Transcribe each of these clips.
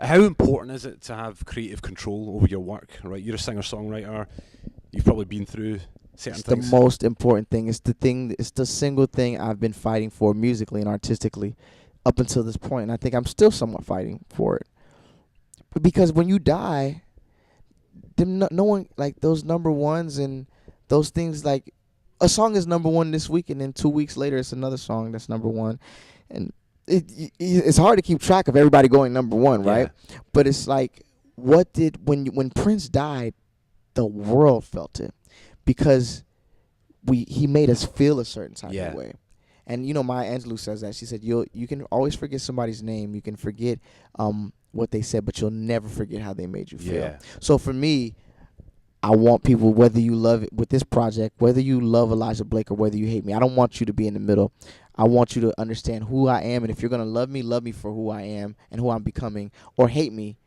How important is it to have creative control over your work? Right, you're a singer-songwriter. You've probably been through certain It's things. the most important thing. It's the thing. It's the single thing I've been fighting for musically and artistically up until this point, and I think I'm still somewhat fighting for it. Because when you die, no one like those number ones and those things. Like a song is number one this week, and then 2 weeks later, it's another song that's number one, and it's hard to keep track of everybody going number one, right? Yeah. But it's like, when Prince died, the world felt it because he made us feel a certain type Yeah. of way. And Maya Angelou says that. She said you can always forget somebody's name, you can forget what they said, but you'll never forget how they made you feel. Yeah. So for me, I want people, whether you love it with this project, whether you love Elijah Blake or whether you hate me, I don't want you to be in the middle. I want you to understand who I am, and if you're gonna love me for who I am and who I'm becoming, or hate me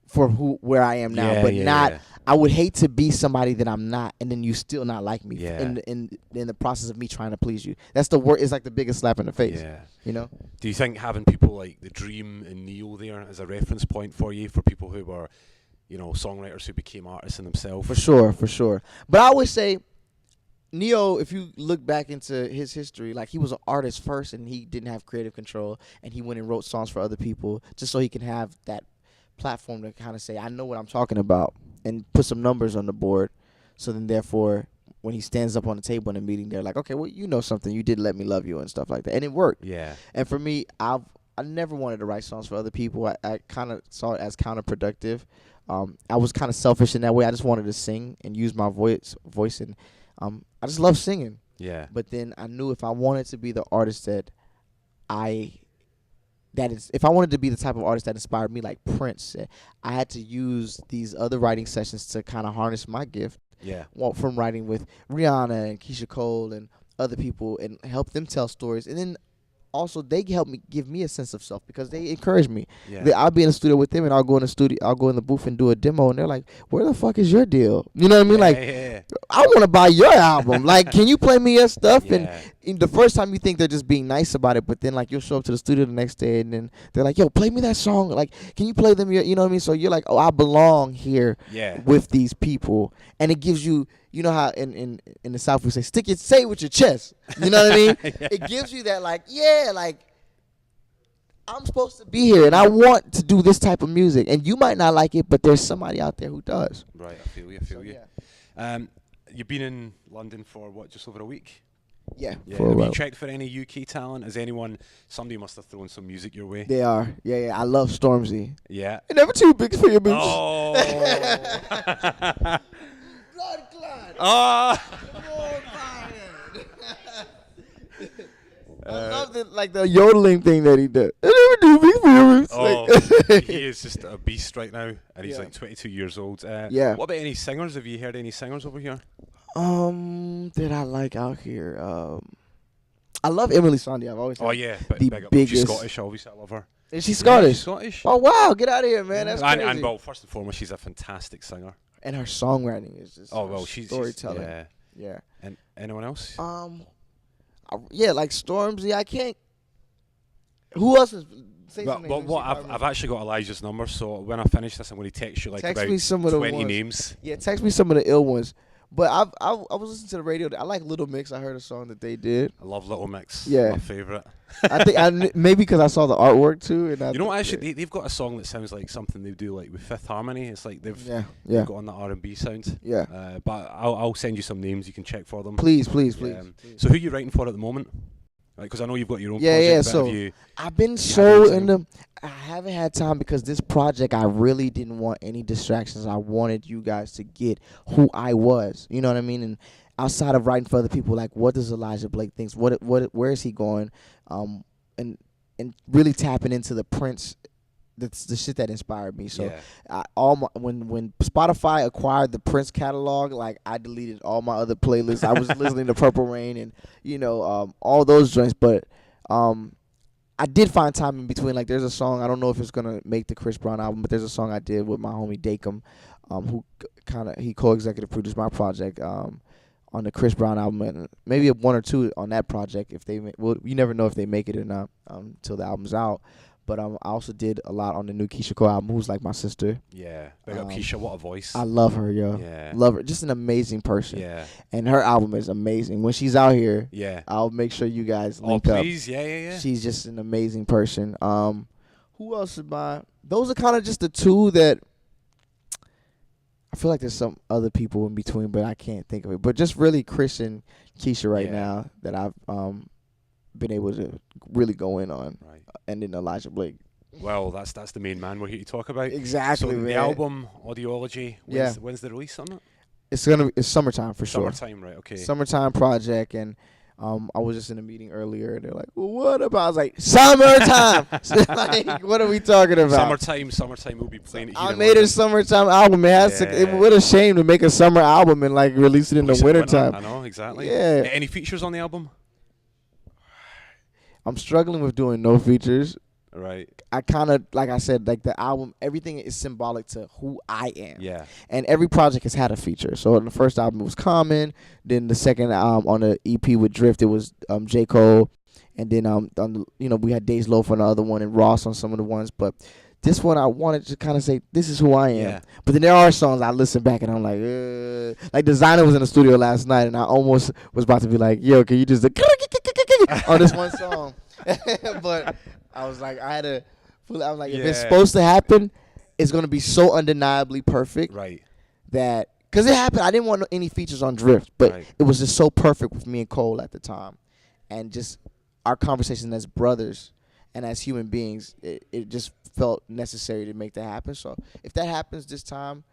for where I am now. But not. Yeah. I would hate to be somebody that I'm not, and then you still not like me. Yeah. In the process of me trying to please you. That's the word. It's like the biggest slap in the face. Yeah. You know. Do you think having people like The Dream and Neo there as a reference point for you, for people who were, songwriters who became artists in themselves? For sure. But I always say, Neo, if you look back into his history, like he was an artist first, and he didn't have creative control, and he went and wrote songs for other people just so he can have that platform to kind of say, I know what I'm talking about, and put some numbers on the board. So then, therefore, when he stands up on the table in a meeting, they're like, okay, well, you know something, you did let me love you and stuff like that, and it worked. Yeah. And for me, I never wanted to write songs for other people. I kind of saw it as counterproductive. I was kind of selfish in that way. I just wanted to sing and use my voice, and I just love singing. Yeah. But then I knew if I wanted to be the artist if I wanted to be the type of artist that inspired me, like Prince said, I had to use these other writing sessions to kind of harness my gift. Yeah. Well, from writing with Rihanna and Keyshia Cole and other people, and help them tell stories. And then also they help me, give me a sense of self, because they encourage me. Yeah. I'll be in the studio with them, and I'll go in the booth and do a demo, and they're like, where the fuck is your deal? You know what I mean? Yeah. I want to buy your album. Like, can you play me your stuff? Yeah. And the first time you think they're just being nice about it, but then like you'll show up to the studio the next day, and then they're like, yo, play me that song. Like, can you play them you know what I mean? So you're like, oh, I belong here with these people. And it gives you, you know how in the South we say, say it with your chest. You know what I mean? Yeah. It gives you that, like, yeah, like, I'm supposed to be here, and I want to do this type of music. And you might not like it, but there's somebody out there who does. Right, I feel you. Yeah. You've been in London for what, just over a week? Yeah. Have you checked for any UK talent? Somebody must have thrown some music your way? They are. Yeah. I love Stormzy. Yeah. You're never too big for your boots. Oh. Blood clot. Oh. I love the yodeling thing that he does. I never do big for your boots. Oh, he is just a beast right now, and he's like 22 years old. Yeah. What about any singers? Have you heard any singers over here? That I like out here. I love Emily Sandé. I've always. Oh yeah, the big up. biggest. She's Scottish. Obviously, I love her. Is she Scottish? She's Scottish. Oh wow, get out of here, man. That's crazy. And well, first and foremost, she's a fantastic singer. And her songwriting is just. Oh well, she's storytelling. Yeah. And anyone else? Like Stormzy. I can't. Who else is? I've actually got Elijah's number, so when I finish this, I'm going to text you about me some of the 20 ones. names. Yeah, text me some of the ill ones. But I was listening to the radio. I like Little Mix. I heard a song that they did. I love Little Mix. Yeah, my favorite. I think maybe because I saw the artwork too. And actually, they've got a song that sounds like something they do like with Fifth Harmony. It's like they've got on the R&B sound. Yeah. But I'll send you some names. You can check for them. Please. So who are you writing for at the moment? Because I know you've got your own project. Yeah. So I've been so into. I haven't had time because this project, I really didn't want any distractions. I wanted you guys to get who I was. You know what I mean? And outside of writing for other people, like, what does Elijah Blake think? Where is he going? And really tapping into the Prince. That's the shit that inspired me. So when Spotify acquired the Prince catalog, like, I deleted all my other playlists. I was listening to Purple Rain and all those joints, but I did find time in between. Like, there's a song, I don't know if it's gonna make the Chris Brown album, but there's a song I did with my homie Dakem, who he co-executive produced my project on the Chris Brown album, and maybe one or two on that project if they you never know if they make it or not till the album's out. But I also did a lot on the new Keyshia Cole album, who's like my sister. Yeah, big up Keyshia. What a voice. I love her, yo. Yeah. Love her. Just an amazing person. Yeah. And her album is amazing. When she's out here, yeah, I'll make sure you guys link up. Please. Yeah. She's just an amazing person. Who else is my? Those are kind of just the two that I feel like there's some other people in between, but I can't think of it. But just really Chris and Keyshia right now that I've been able to really go in on. Right. And then Elijah Blake. Well, that's the main man we're here to talk about. Exactly, so man. The album Audiology. When's the release on it? It's summertime for sure. Summertime, right? Okay. Summertime project, and I was just in a meeting earlier, and they're like, well, "What about?" I was like, "Summertime." Like, what are we talking about? Summertime. We'll be playing it here. I made a summertime album. It would a shame to make a summer album and like release it in the wintertime. I know exactly. Yeah. Any features on the album? I'm struggling with doing no features. Right. I kind of, like I said, like the album, everything is symbolic to who I am. Yeah. And every project has had a feature. So on the first album, it was Common. Then the second on the EP with Drift, it was J. Cole. And then on the, we had Days Low for the other one and Ross on some of the ones. But this one, I wanted to kind of say, this is who I am. Yeah. But then there are songs I listen back and I'm like, like Designer was in the studio last night and I almost was about to be like, yo, can you just on this one song? But I was like, I was like, if it's supposed to happen, it's going to be so undeniably perfect. Right. That, because it happened, I didn't want any features on Drift, but it was just so perfect with me and Cole at the time. And just our conversation as brothers and as human beings, it just felt necessary to make that happen. So if that happens this time,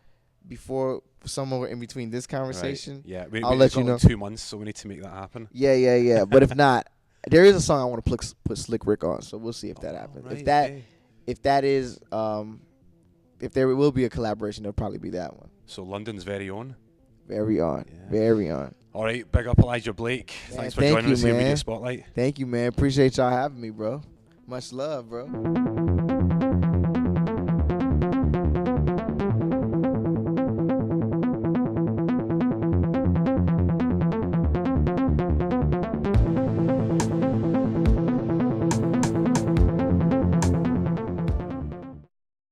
before somewhere in between this conversation, I'll let you know. 2 months, so we need to make that happen. Yeah. But if not, there is a song I want to put Slick Rick on, so we'll see if that happens. Right, if that is, if there will be a collaboration, it'll probably be that one. So London's very own. Very on. Very on. All right, big up Elijah Blake. Man, thanks for joining us in the Media Spotlight. Thank you, man. Appreciate y'all having me, bro. Much love, bro.